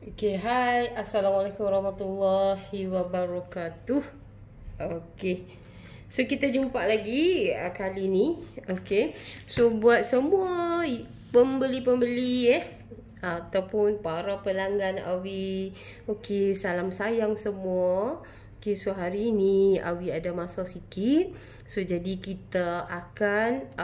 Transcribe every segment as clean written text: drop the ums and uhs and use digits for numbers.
Okay, hai. Assalamualaikum warahmatullahi wabarakatuh. Okay. So, kita jumpa lagi kali ni. Okay. So, buat semua pembeli-pembeli ataupun para pelanggan Awi. Okay, salam sayang semua. Okay, so hari ni Awi ada masa sikit. So, jadi kita akan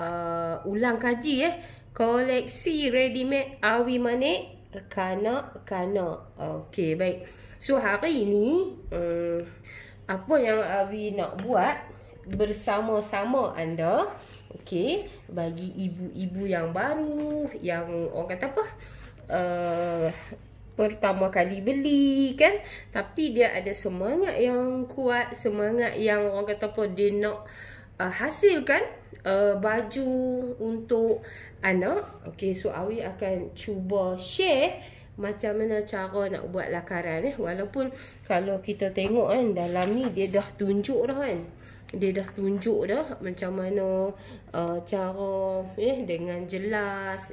ulang kaji koleksi ready-made Awi Manik kanak-kanak. Okey, baik. So hari ini apa yang Awi nak buat bersama-sama anda, okey, bagi ibu-ibu yang baru, yang orang kata apa, pertama kali beli kan, tapi dia ada semangat yang kuat, semangat yang orang kata apa, dia nak hasilkan baju untuk anak. Okay, so Awi akan cuba share macam mana cara nak buat lakaran walaupun kalau kita tengok kan, dalam ni dia dah tunjuk dah kan. Dia dah tunjuk dah macam mana cara dengan jelas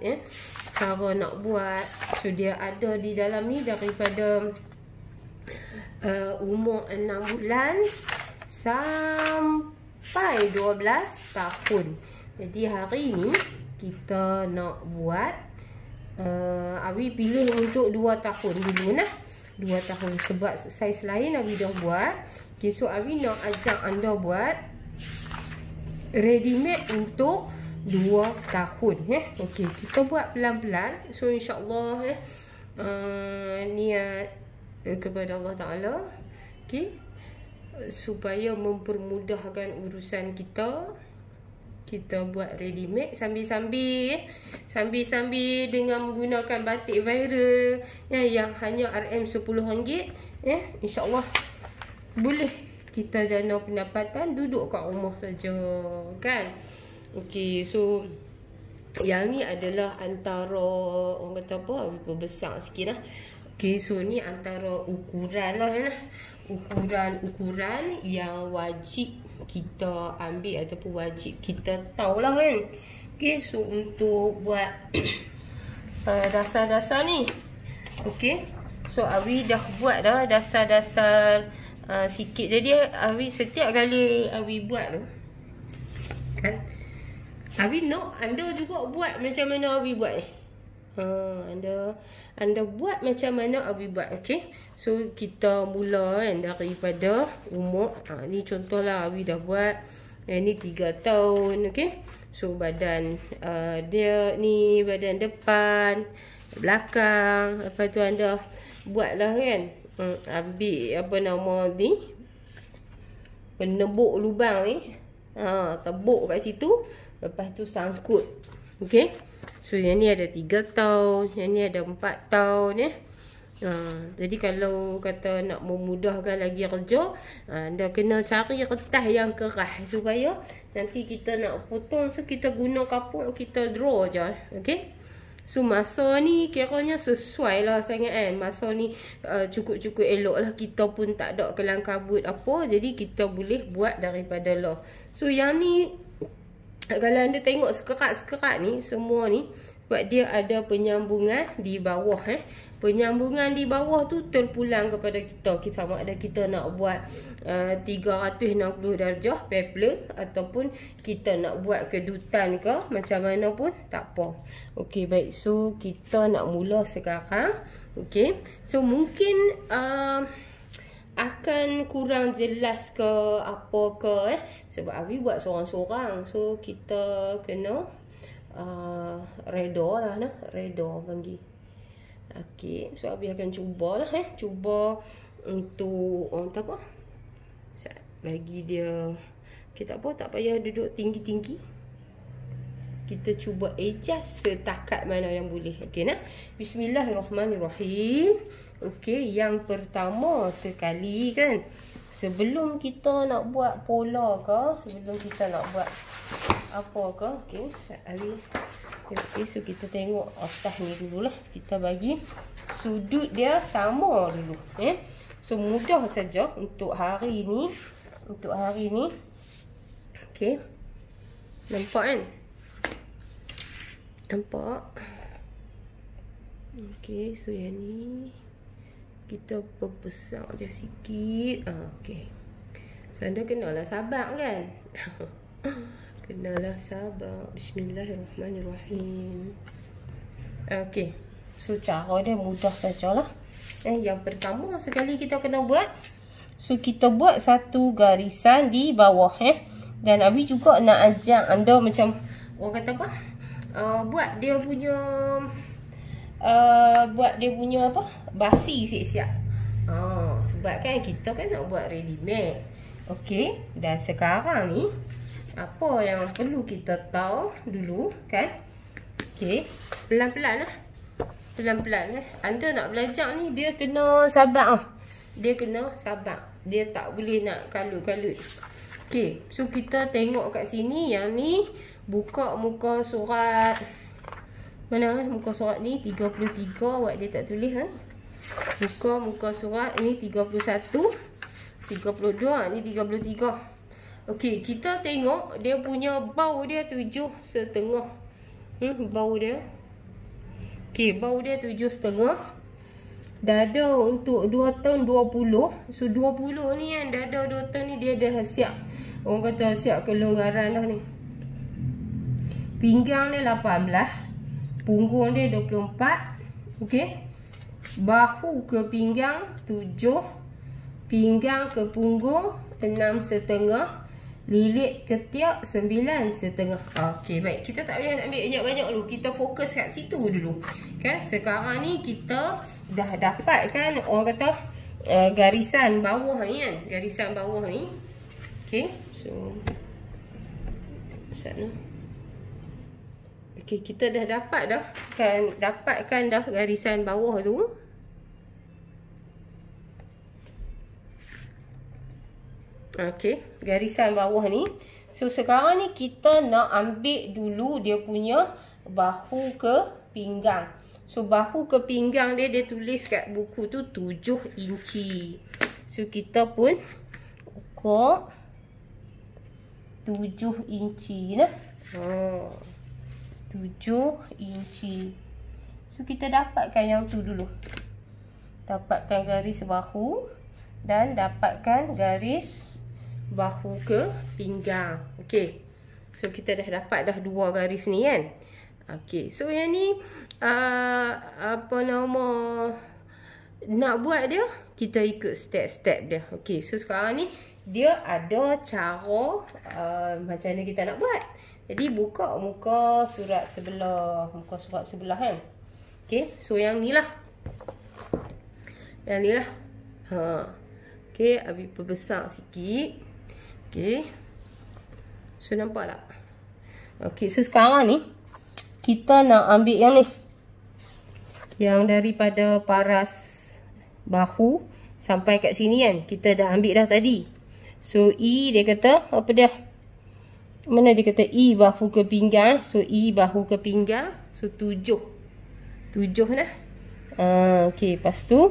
cara nak buat. So dia ada di dalam ni daripada umur 6 bulan sampai 12 tahun. Jadi hari ni kita nak buat Awi pilih untuk 2 tahun dulu nah. 2 tahun sebab saiz lain Awi dah buat. Okay, so Awi nak ajak anda buat ready made untuk 2 tahun Okey, kita buat pelan-pelan. So insya-Allah niat kepada Allah Taala, okey, supaya mempermudahkan urusan kita buat ready made sambil-sambil dengan menggunakan batik viral yang hanya RM10 insya-Allah boleh kita jana pendapatan duduk kat rumah saja kan. Okey, so yang ni adalah antara orang kata apa, besar sikit lah. Okey, so ni antara ukuran lah ukuran yang wajib kita ambil ataupun wajib kita tahulah kan. Okey, so untuk buat dasar-dasar ni, okey, so Awi dah buat dah dasar-dasar sikit. Jadi Awi setiap kali Awi buat tu kan, Awi nak anda juga buat macam mana Awi buat anda buat macam mana Awi buat. Okey, so kita mula kan daripada umur ni contohlah Awi dah buat ni 3 tahun. Okey, so badan dia ni badan depan, belakang, lepas tu anda buatlah kan, ambil apa nama ni, penebuk lubang ni, tebuk kat situ, lepas tu sangkut. Okey, so yang ni ada 3 tahun, yang ni ada 4 tahun jadi kalau kata nak memudahkan lagi kerja, anda kena cari kertas yang keras supaya nanti kita nak potong, so kita guna kapur, kita draw je. Okey, so masa ni kiranya sesuai lah sangat kan. Masa ni cukup-cukup elok lah, kita pun tak ada kelang kabut apa, jadi kita boleh buat daripada lah. So yang ni kalau anda tengok sekerat-sekerat ni, semua ni sebab dia ada penyambungan di bawah penyambungan di bawah tu terpulang kepada kita sama ada kita nak buat 360 darjah peplum ataupun kita nak buat kedutan ke macam mana pun tak apa. Okey, baik, so kita nak mula sekarang. Okey, so mungkin akan kurang jelas ke apa ke sebab Awi buat seorang-seorang, so kita kena reda lah reda panggil. Okey, so Awi akan cubalah cuba untuk tak apa, bagi dia kita apa, tak payah duduk tinggi-tinggi, kita cuba adjust setakat mana yang boleh. Okey nah, bismillahirrahmanirrahim. Okey, yang pertama sekali kan, sebelum kita nak buat pola ke, sebelum kita nak buat apa ke, okey, Awi, okey, so kita tengok atas ni dululah, kita bagi sudut dia sama dulu so mudah saja untuk hari ni, okey, nampak kan, nampak. Okey, so yang ni kita perbesar dia sikit. Okey. So anda kenalah sabak kan? Kenalah sabak. Bismillahirrahmanirrahim. Okey. So cara dia mudah sajalah. Yang pertama sekali kita kena buat, so kita buat satu garisan di bawah Dan Abi juga nak ajak anda macam orang kata apa? Buat dia punya apa? Basi siap-siap. Sebab kan kita kan nak buat ready made. Okey, dan sekarang ni apa yang perlu kita tahu dulu kan? Okey, pelan-pelan lah. Pelan-pelan Anda nak belajar ni dia kena sabar. Dia kena sabar. Dia tak boleh nak kalut-kalut. Okey, so kita tengok kat sini yang ni buka muka surat. Mana muka surat ni 33, awak dia tak tulis kan? Buka muka surat ni 31, 32, ni 33. Okey, kita tengok dia punya bau dia 7,5. Bau dia. Okey, bau dia 7,5. Dada untuk 2 tahun 20. So 20 ni kan, dada 2 tahun ni dia dah siap. Orang kata siap kelonggaran dah ni. Pinggang dia 18. Punggung dia 24. Okey. Bahu ke pinggang 7. Pinggang ke punggung 6,5. Lilit ketiak 9,5. Okey, baik. Kita tak payah nak ambil banyak-banyak dulu. Kita fokus kat situ dulu. Kan? Sekarang ni kita dah dapat kan orang kata garisan bawah ni kan. Garisan bawah ni. Okey. So sana. Okey, kita dah dapat dah kan, dapatkan dah garisan bawah tu. Okey, garisan bawah ni. So sekarang ni kita nak ambil dulu dia punya bahu ke pinggang. So bahu ke pinggang dia tulis kat buku tu 7 inci. So kita pun ukur 7 inci nah. 7 inci. So kita dapatkan yang tu dulu. Dapatkan garis bahu dan dapatkan garis bahu ke pinggang. Okey. So kita dah dapat dah 2 garis ni kan. Okey. So yang ni apa nama nak buat dia, kita ikut step-step dia. Okey. So sekarang ni dia ada cara macam mana kita nak buat. Jadi buka muka surat sebelah, muka surat sebelah kan. Okey, so yang ni lah. Yang ni lah. Okey, Abi perbesar sikit. Okey. So nampak tak? Okey, so sekarang ni kita nak ambil yang ni. Yang daripada paras bahu sampai kat sini kan. Kita dah ambil dah tadi. So E dia kata apa dia? Mana dia kata E bahu ke pinggang. So E bahu ke pinggang. So 7 lah. Okey, lepas tu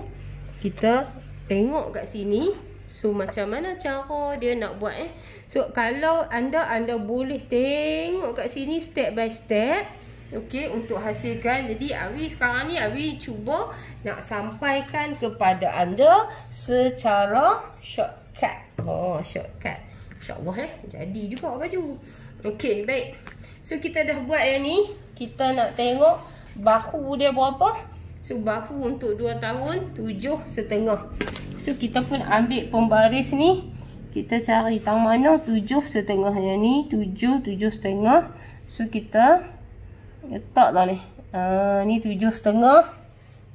kita tengok kat sini. So macam mana cara dia nak buat So kalau anda boleh tengok kat sini step by step. Okey, untuk hasilkan. Jadi Awi sekarang ni Awi cuba nak sampaikan kepada anda secara shortcut. Shortcut. InsyaAllah jadi juga baju. Okey, baik. So kita dah buat yang ni. Kita nak tengok bahu dia berapa. So bahu untuk 2 tahun 7,5. So kita pun ambil pembaris ni. Kita cari tang mana 7,5. Yang ni 7,5. So kita letaklah ni. Ni 7,5.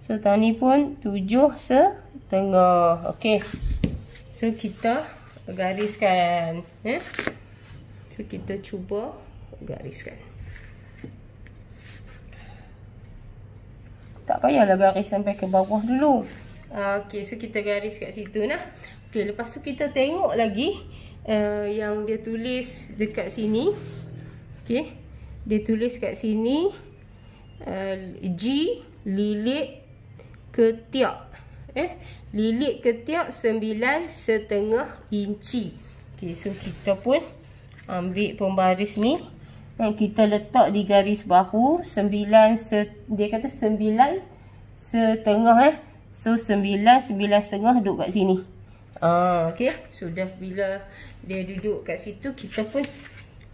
So tang ni pun 7,5. Okey. So kita gariskan. So kita cuba gariskan. Tak payahlah garis sampai ke bawah dulu. Okey, so kita garis kat situ nah. Okey, lepas tu kita tengok lagi yang dia tulis dekat sini. Okey. Dia tulis kat sini G lilit ketiak. Lilit ketiak 9,5 inci. Okey, so kita pun ambil pembaris ni dan kita letak di garis bahu 9, dia kata 9,5 So 9 9,5 duduk kat sini. Okey, sudah bila dia duduk kat situ, kita pun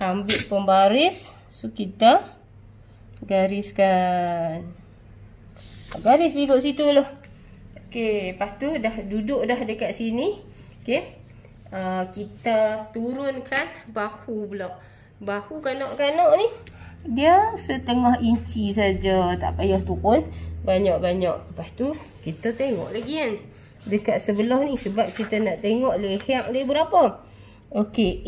ambil pembaris. So kita gariskan. Garis pergi kat situ lah. Okey, lepas tu dah duduk dah dekat sini. Okey. Kita turunkan bahu pula. Bahu kanak-kanak ni dia 1/2 inci saja, tak payah turun banyak-banyak. Lepas tu kita tengok lagi kan dekat sebelah ni, sebab kita nak tengok leher dia berapa. Okey,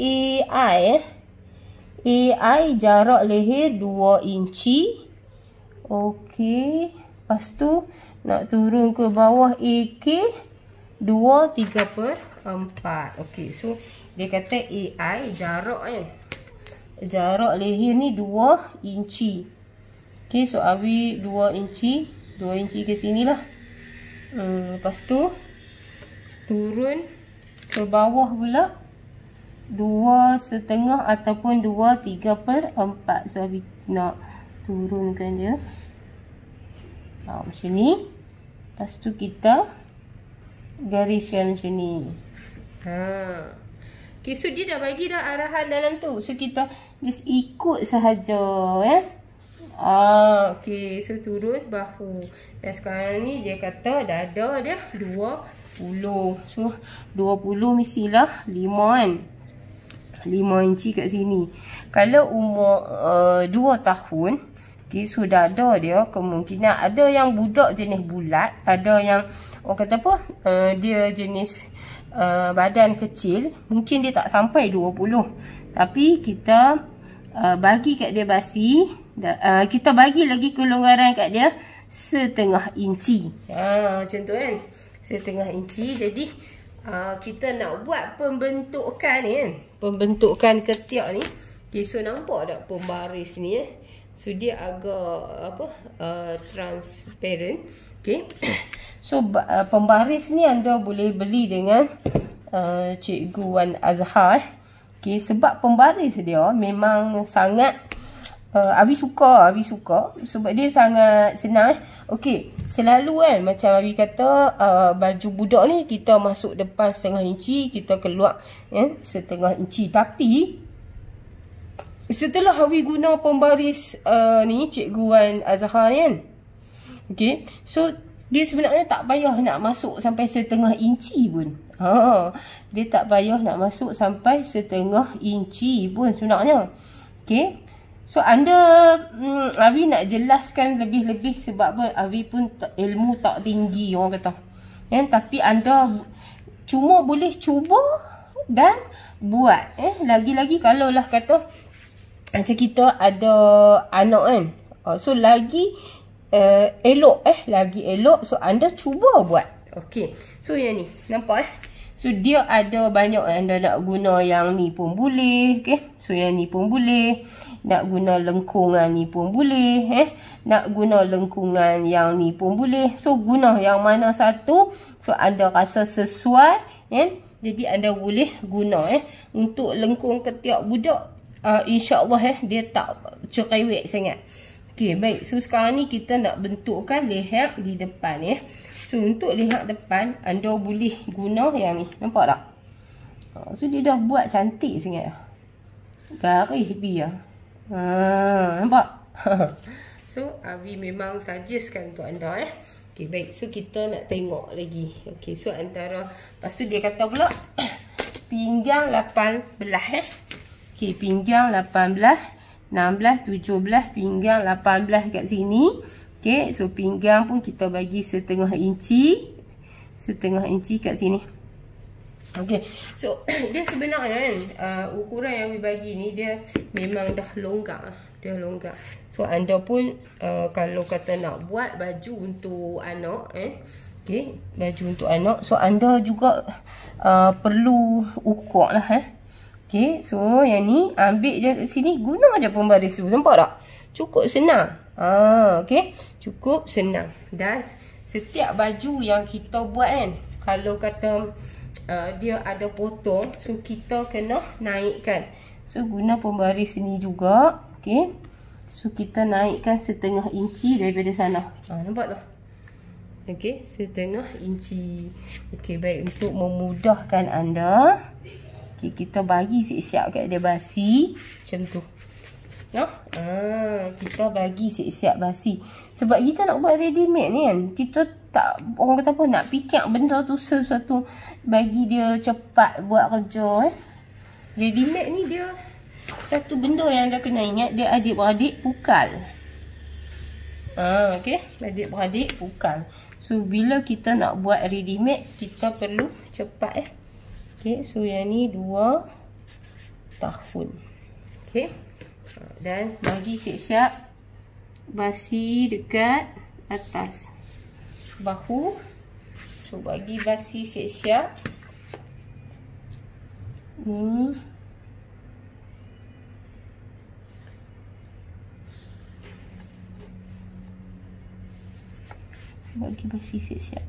AI jarak leher 2 inci. Okey, lepas tu nak turun ke bawah AK 2/3/4. Okey, so dia kata AI jarak kan, jarak leher ni 2 inci. Okey, so Abi 2 inci ke sini lah. Lepas tu turun ke bawah pula 2,5 ataupun 2/3/4. So Abi nak turunkan dia macam ni. Lepas tu kita gariskan macam ni. Okay, so dia dah bagi dah arahan dalam tu. So kita just ikut sahaja ya. Okay, so turun bahu. Dan sekarang ni dia kata dada dia 20. So 20 mestilah 5 kan. 5 inci kat sini. Kalau umur 2 tahun, okay, so dada dia kemungkinan ada yang budak jenis bulat, ada yang orang kata apa, dia jenis badan kecil, mungkin dia tak sampai 20. Tapi kita bagi kat dia basi, kita bagi lagi kelonggaran kat dia 1/2 inci. Macam tu kan, 1/2 inci. Jadi kita nak buat pembentukan ni kan, pembentukan ketiak ni. Okay, so nampak tak pembaris ni so dia agak transparent. Okay. So pembaris ni anda boleh beli dengan Cikgu Wan Azhar. Okay, sebab pembaris dia memang sangat Abi suka sebab dia sangat senang. Okey, selalu kan macam Abi kata baju budak ni kita masuk depan 1/2 inci, kita keluar 1/2 inci. Tapi setelah Abi guna pembaris ni Cikgu Wan Azhar ni kan, okey, so dia sebenarnya tak payah nak masuk sampai 1/2 inci pun. Dia tak payah nak masuk sampai 1/2 inci pun sebenarnya. Okey. So anda Abi nak jelaskan lebih-lebih sebab apa, Abi pun ilmu tak tinggi orang kata. Tapi anda cuma boleh cuba dan buat. Lagi-lagi kalau lah kata macam kita ada anak kan. So lagi elok lagi elok. So anda cuba buat. Okey. So yang ni nampak So dia ada banyak, anda nak guna yang ni pun boleh. Okay. So yang ni pun boleh. Nak guna lengkungan ni pun boleh. Nak guna lengkungan yang ni pun boleh. So guna yang mana satu. So anda rasa sesuai. Jadi anda boleh guna. Untuk lengkung ketiak budak. InsyaAllah dia tak cerewet sangat. Okay, baik. So sekarang ni kita nak bentukkan leher di depan So untuk leher depan, anda boleh guna yang ni. Nampak tak? So dia dah buat cantik sangat. Garis biar. Nampak? So Abi memang suggestkan untuk anda Okay, baik. So kita nak tengok lagi. Okay, so antara, lepas tu dia kata pula pinggang 18 Okay, pinggang 18, 16, 17, pinggang 18 kat sini. Okay, so pinggang pun kita bagi 1/2 inci. 1/2 inci kat sini. Okay, so dia sebenarnya kan ukuran yang we bagi ni dia memang dah longgar. Dia longgar. So anda pun kalau kata nak buat baju untuk anak okay, baju untuk anak, so anda juga perlu ukur lah okay, so yang ni ambil je kat sini, guna je pembaris tu. Nampak tak? Cukup senang. Okay, cukup senang. Dan setiap baju yang kita buat kan, kalau kata dia ada potong, so kita kena naikkan. So guna pembaris sini juga. Okay, so kita naikkan 1/2 inci daripada sana. Nampak tak? Okey, 1/2 inci. Okey, baik, untuk memudahkan anda, okey, kita bagi siap-siap kat dia basi macam tu. Kita bagi siap-siap basi. Sebab kita nak buat ready made ni kan, kita tak, orang kata apa, nak fikir benda tu sesuatu bagi dia cepat buat kerja. Ready made ni dia satu benda yang anda kena ingat, dia adik-beradik pukal. Okey, adik-beradik pukal. So bila kita nak buat ready made, kita perlu cepat. Okey, so yang ni 2 tahun. Okey. Dan bagi siap-siap basi dekat atas bahu. So bagi basi siap-siap. Bagi basi siap-siap.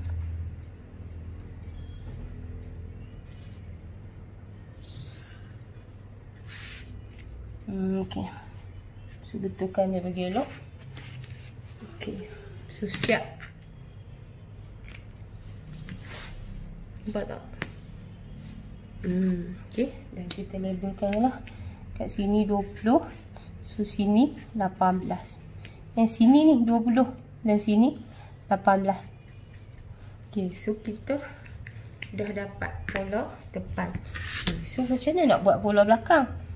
Okey. So betulkan dia bagi elok. Okey. So siap. Nampak tak? Okey. Dan kita labelkan lah. Kat sini 20. So sini 18. Yang sini ni 20. Dan sini 18. Okey. So kita dah dapat pola depan. So macam mana nak buat pola belakang?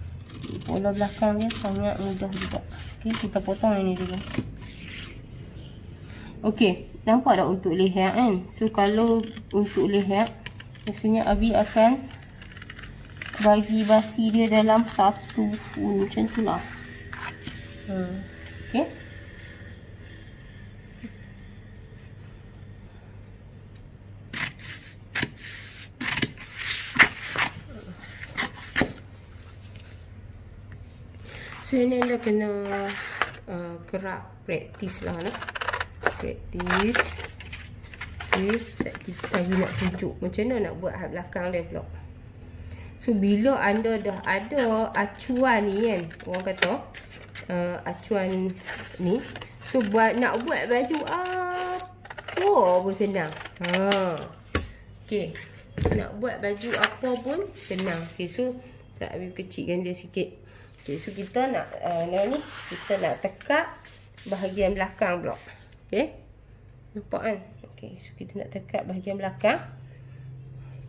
Pola belakang dia sangat mudah juga. Okey, kita potong ini dulu. Okey, nampak tak untuk leher kan? So kalau untuk leher, biasanya Abi akan bagi basi dia dalam satu macam tu lah. Okey. So ini anda kena kerap praktis lah. Praktis. Okay, kita nak tunjuk macam mana nak buat hal belakang dia pula. So bila anda dah ada acuan ni kan, orang kata acuan ni, so nak buat baju apa pun senang. Okay, nak buat baju apa pun senang. Okay, so saya ambil kecilkan dia sikit. Okay, so kita nak ni kita nak tekak bahagian belakang pula. Okay, nampak kan? Okay, so kita nak tekak bahagian belakang.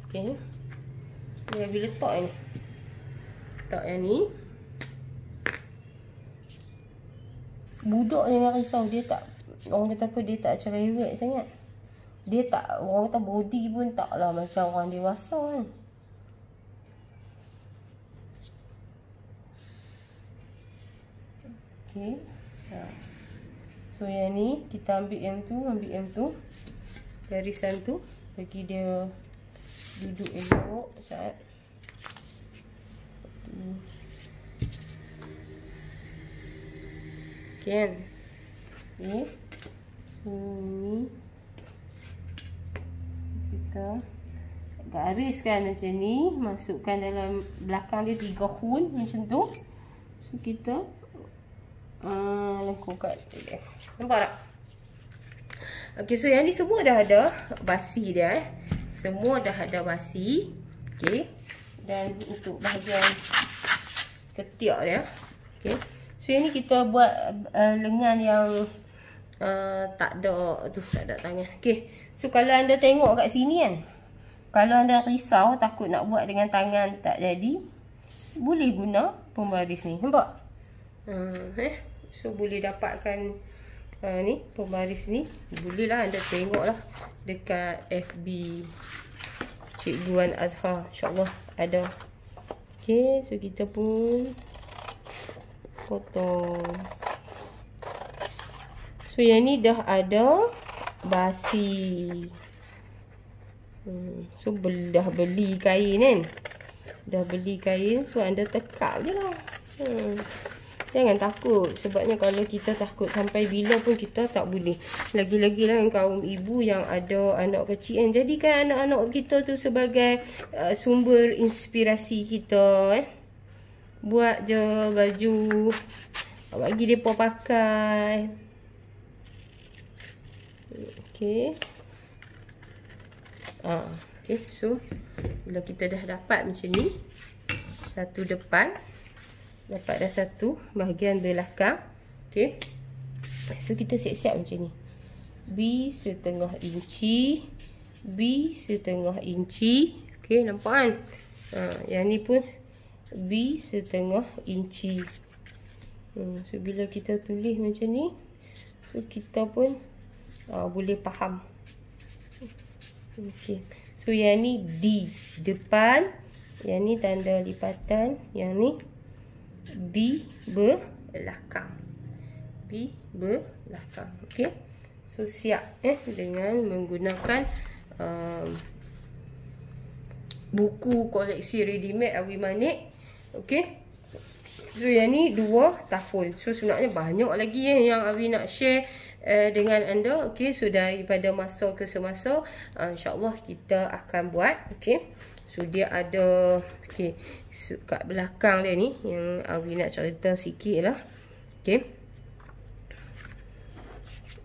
Okay, dia bila letak ni, letak yang ni. Budak jangan risau, dia tak, orang kata apa, dia tak cerewet sangat. Dia tak, orang kata body pun taklah macam orang dewasa kan. Okay. So yang ni kita ambil yang tu, garisan tu, bagi dia duduk elok saat. Okay kan? Okay. So ni kita gariskan macam ni, masukkan dalam belakang dia 3 hun macam tu. So kita lengkungkan dia. Nampak tak? Okey, so yang ni semua dah ada basi dia. Semua dah ada basi. Okey. Dan untuk bahagian ketiak dia. Okey. So yang ni kita buat lengan yang tak ada tangan. Okey. So kalau anda tengok kat sini kan, kalau anda risau takut nak buat dengan tangan tak jadi, boleh guna pembaris ni. Nampak? So boleh dapatkan ni pembaris ni. Boleh lah anda tengok lah dekat FB Cikgu Wan Azhar, InsyaAllah ada. Okay, so kita pun potong. So yang ni dah ada basi. So dah beli kain kan, dah beli kain. So anda tekak je lah. Jangan takut, sebabnya kalau kita takut sampai bila pun kita tak boleh. Lagi-lagi lah kaum ibu yang ada anak kecil kan, jadikan anak-anak kita tu sebagai sumber inspirasi kita. Buat je baju, bagi mereka pakai. Okay, Okay, so bila kita dah dapat macam ni, satu depan, dapat dah satu bahagian belakang. Okay, so kita siap-siap macam ni. B setengah inci, B setengah inci. Okay, nampak kan? Yang ni pun B setengah inci. So bila kita tulis macam ni, so kita pun boleh faham. Okay, so yang ni D depan, yang ni tanda lipatan, yang ni B belakang, B belakang. Okay, so siap dengan menggunakan buku koleksi ready made Awi Manik. Okay, so yang ni 2 tahun. So sebenarnya banyak lagi yang Awi nak share dengan anda. Okay, so daripada masa ke semasa, insyaAllah kita akan buat. Okay, so dia ada, okay, so kat belakang dia ni yang Awi nak cerita sikit lah. Okay,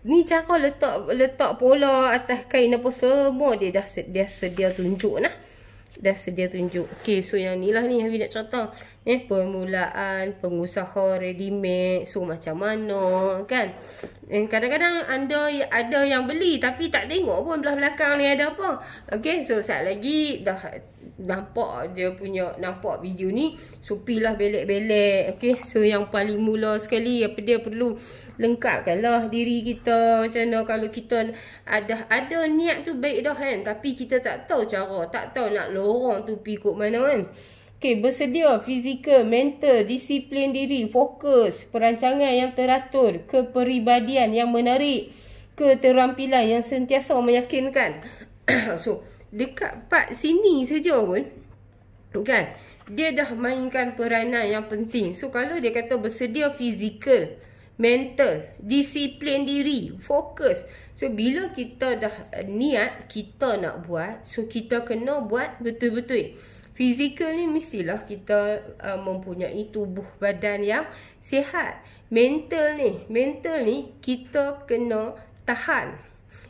ni cara letak pola atas kain apa semua dia sedia tunjuk nah. Dah sedia tunjuk. Okay, so yang ni lah ni Awi nak cerita. Permulaan pengusaha ready made. So macam mana kan? Kadang-kadang anda ada yang beli tapi tak tengok pun belah belakang ni ada apa. Okay, so saat lagi dah nampak nampak video ni, so pilah belek-belek. Okay, so yang paling mula sekali dia perlu lengkapkanlah diri kita. Macam mana kalau kita ada niat tu baik dah kan, tapi kita tak tahu cara, tak tahu nak lorong tu pergi kot mana kan. Okay, bersedia fizikal, mental, disiplin diri, fokus, perancangan yang teratur, kepribadian yang menarik, keterampilan yang sentiasa meyakinkan. So dekat part sini saja pun kan, dia dah mainkan peranan yang penting. So kalau dia kata bersedia fizikal, mental, disiplin diri, fokus. So bila kita dah niat kita nak buat, so kita kena buat betul-betul. Fizikal ni mestilah kita mempunyai tubuh badan yang sihat. Mental ni kita kena tahan.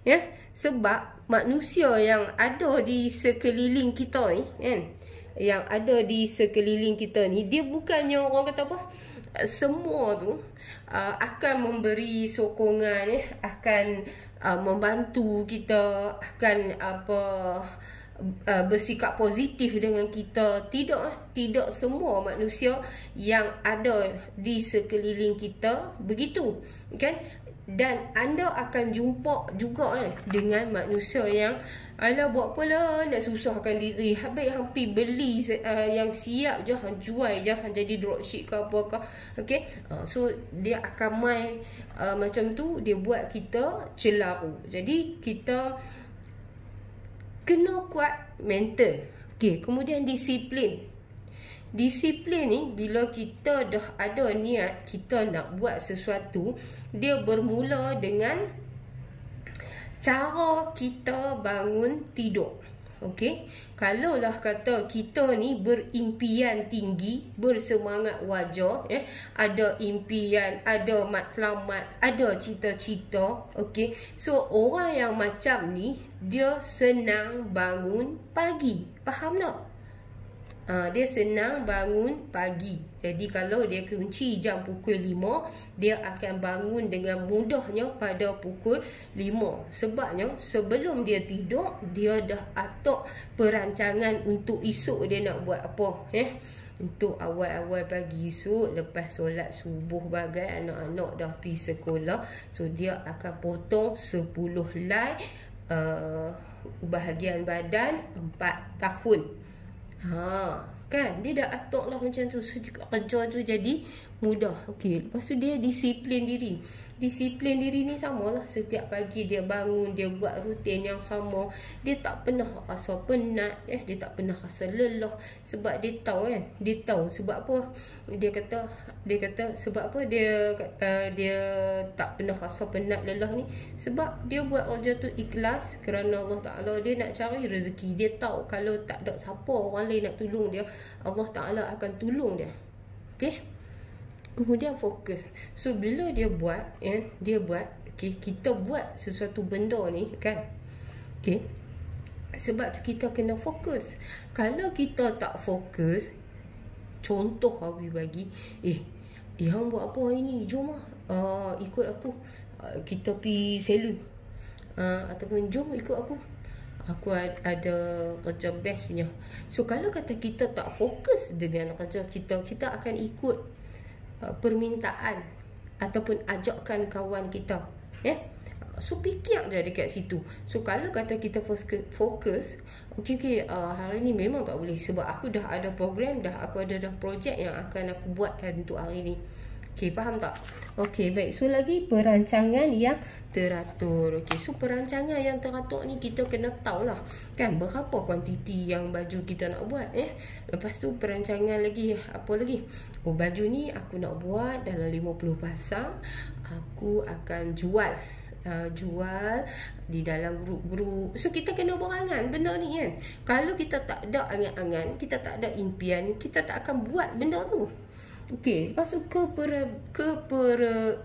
Ya, sebab manusia yang ada di sekeliling kita ni kan, yang ada di sekeliling kita ni, dia bukannya orang kata apa, semua tu akan memberi sokongan, akan membantu kita, akan bersikap positif dengan kita. Tidak semua manusia yang ada di sekeliling kita begitu kan. Dan anda akan jumpa juga dengan manusia yang buat apalah nak susahkan diri, habis hampir beli yang siap je, jual je, jadi dropship ke apakah. Okay, so dia akan main macam tu, dia buat kita celaru. Jadi kita kena kuat mental. Okay, kemudian disiplin. Disiplin ni bila kita dah ada niat kita nak buat sesuatu, dia bermula dengan cara kita bangun tidur. Okey, kalaulah kata kita ni berimpian tinggi, bersemangat wajar, ada impian, ada matlamat, ada cita-cita. Okey, so orang yang macam ni dia senang bangun pagi. Faham tak? Dia senang bangun pagi. Jadi kalau dia kunci jam pukul 5, dia akan bangun dengan mudahnya pada pukul 5. Sebabnya sebelum dia tidur, dia dah atur perancangan untuk esok dia nak buat apa. Untuk awal-awal pagi esok, lepas solat subuh bagai anak-anak dah pergi sekolah, so dia akan potong 10 helai bahagian badan 4 tahun. Kan dia dah atur lah macam tu. So kerja tu jadi mudah. Okey, lepas tu dia disiplin diri. Disiplin diri ni samalah, setiap pagi dia bangun, dia buat rutin yang sama. Dia tak pernah rasa penat, dia tak pernah rasa lelah, sebab dia tahu kan. Dia tahu sebab apa. Dia kata sebab apa dia tak pernah rasa penat lelah ni, sebab dia buat kerja tu ikhlas kerana Allah Taala. Dia nak cari rezeki. Dia tahu kalau tak ada siapa orang lain nak tolong dia, Allah Taala akan tolong dia. Okey. Kemudian fokus. So bila dia buat, okay, kita buat sesuatu benda ni kan. Okay, Sebab tu kita kena fokus. Kalau kita tak fokus, contoh Awi bagi, hang buat apa hari ni? Jom lah, ikut aku. Kita pergi salon. Ataupun jom ikut aku. Aku ada kerja best punya. So kalau kata kita tak fokus dengan kerja kita, kita akan ikut permintaan ataupun ajakkan kawan kita. So fikir je dekat situ. So kalau kata kita fokus, okey, hari ni memang tak boleh sebab aku dah ada program, aku ada projek yang akan aku buat untuk hari ni. Okey, faham tak? Okey, baik. So lagi perancangan yang teratur. Okey, so perancangan yang teratur ni kita kena tahulah kan berapa kuantiti yang baju kita nak buat. Lepas tu perancangan lagi, apa lagi? Baju ni aku nak buat dalam 50 pasang. Aku akan jual di dalam grup-grup. So kita kena berangan benda ni kan. Kalau kita tak ada angan-angan, kita tak ada impian, kita tak akan buat benda tu. Okey, lepas tu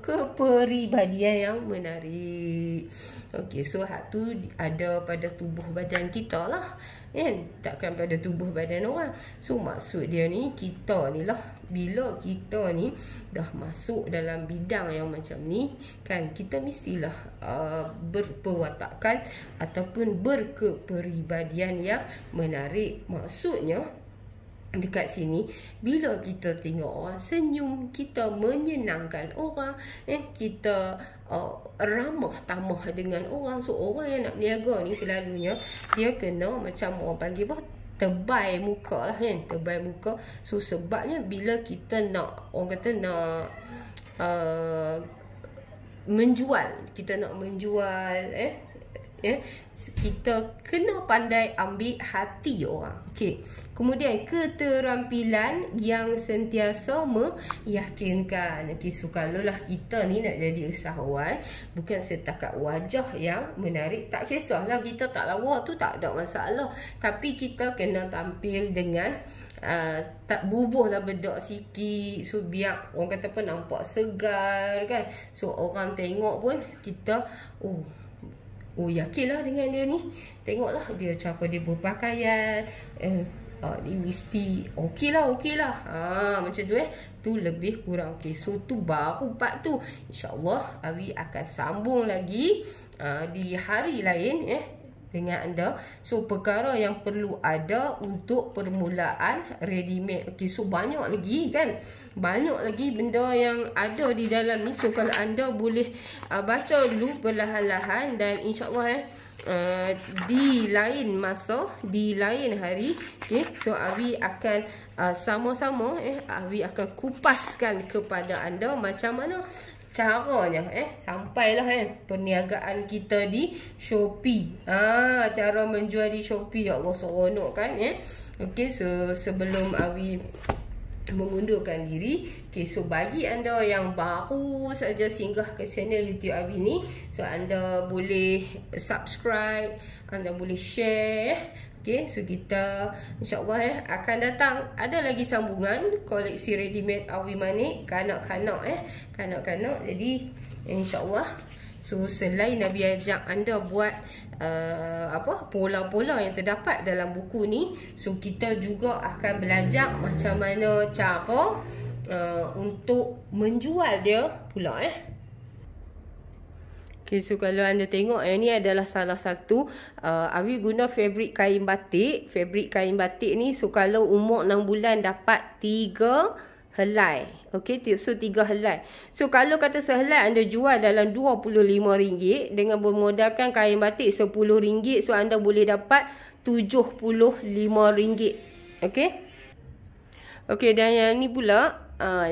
kepribadian yang menarik. Okey, so hak tu ada pada tubuh badan kita lah kan, takkan pada tubuh badan orang. So maksud dia ni, kita ni lah, bila kita ni dah masuk dalam bidang yang macam ni kan, kita mestilah berperwatakan ataupun berkepribadian yang menarik. Maksudnya dekat sini, bila kita tengok orang senyum, kita menyenangkan orang, kita ramah tamah dengan orang. So orang yang nak berniaga ni selalunya dia kena macam orang panggil apa, tebal muka lah kan, tebal muka. So sebabnya bila kita nak, orang kata nak menjual, kita nak menjual kita kena pandai ambil hati orang. Okey. Kemudian keterampilan yang sentiasa meyakinkan. Okey, so kalaulah kita ni nak jadi usahawan, bukan setakat wajah yang menarik, tak kisahlah kita tak lawa tu, tak ada masalah. Tapi kita kena tampil dengan tak bubuhlah bedak sikit. So biar orang kata apa, nampak segar kan. So orang tengok pun kita yakinlah dengan dia ni. Tengoklah dia cara dia berpakaian, ni mesti okey lah. Macam tu tu lebih kurang okey. So tu baru part tu. InsyaAllah Awi akan sambung lagi di hari lain dengan anda. So perkara yang perlu ada untuk permulaan ready-made. Okey, so banyak lagi kan, banyak lagi benda yang ada di dalam ni. So kalau anda boleh baca dulu perlahan-lahan, dan insyaAllah di lain masa, di lain hari, okey, so Awi akan sama-sama Awi akan kupaskan kepada anda macam mana caranya sampailah perniagaan kita di Shopee. Cara menjual di Shopee, ya Allah seronok kan Okey, so sebelum Awi mengundurkan diri, okey, so bagi anda yang baru saja singgah ke channel YouTube Awi ni, so anda boleh subscribe, anda boleh share. Okay, so kita insyaAllah akan datang. Ada lagi sambungan koleksi ready-made Awi Manik, kanak-kanak kanak-kanak. Jadi insyaAllah, so selain Nabi ajak anda buat pola-pola yang terdapat dalam buku ni, so kita juga akan belajar macam mana cara untuk menjual dia pula Okay, so kalau anda tengok ni adalah salah satu Awi guna fabrik kain batik. Fabrik kain batik ni, so kalau umur 6 bulan dapat 3 helai. Okey, so 3 helai. So kalau kata sehelai anda jual dalam RM25 dengan bermodalkan kain batik RM10, so anda boleh dapat RM75. Okey. Okey, dan yang ni pula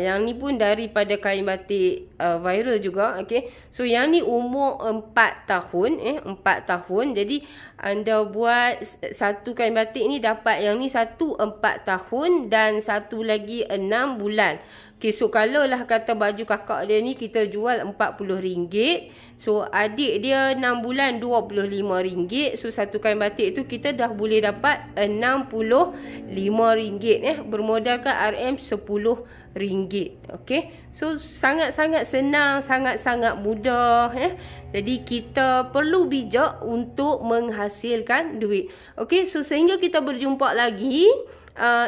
yang ni pun daripada kain batik viral juga. Okey, so yang ni umur 4 tahun 4 tahun. Jadi anda buat satu kain batik ni dapat yang ni satu 4 tahun dan satu lagi 6 bulan. Okay, so kalau lah kata baju kakak dia ni kita jual RM40. So adik dia 6 bulan RM25. So satu kain batik tu kita dah boleh dapat RM65. Bermodalkan RM10. Okay. So sangat-sangat senang, sangat-sangat mudah. Jadi kita perlu bijak untuk menghasilkan duit. Okay, so sehingga kita berjumpa lagi.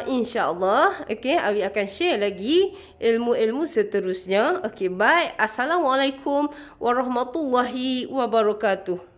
InsyaAllah. Okay, Awi akan share lagi ilmu-ilmu seterusnya. Okay, bye. Assalamualaikum warahmatullahi wabarakatuh.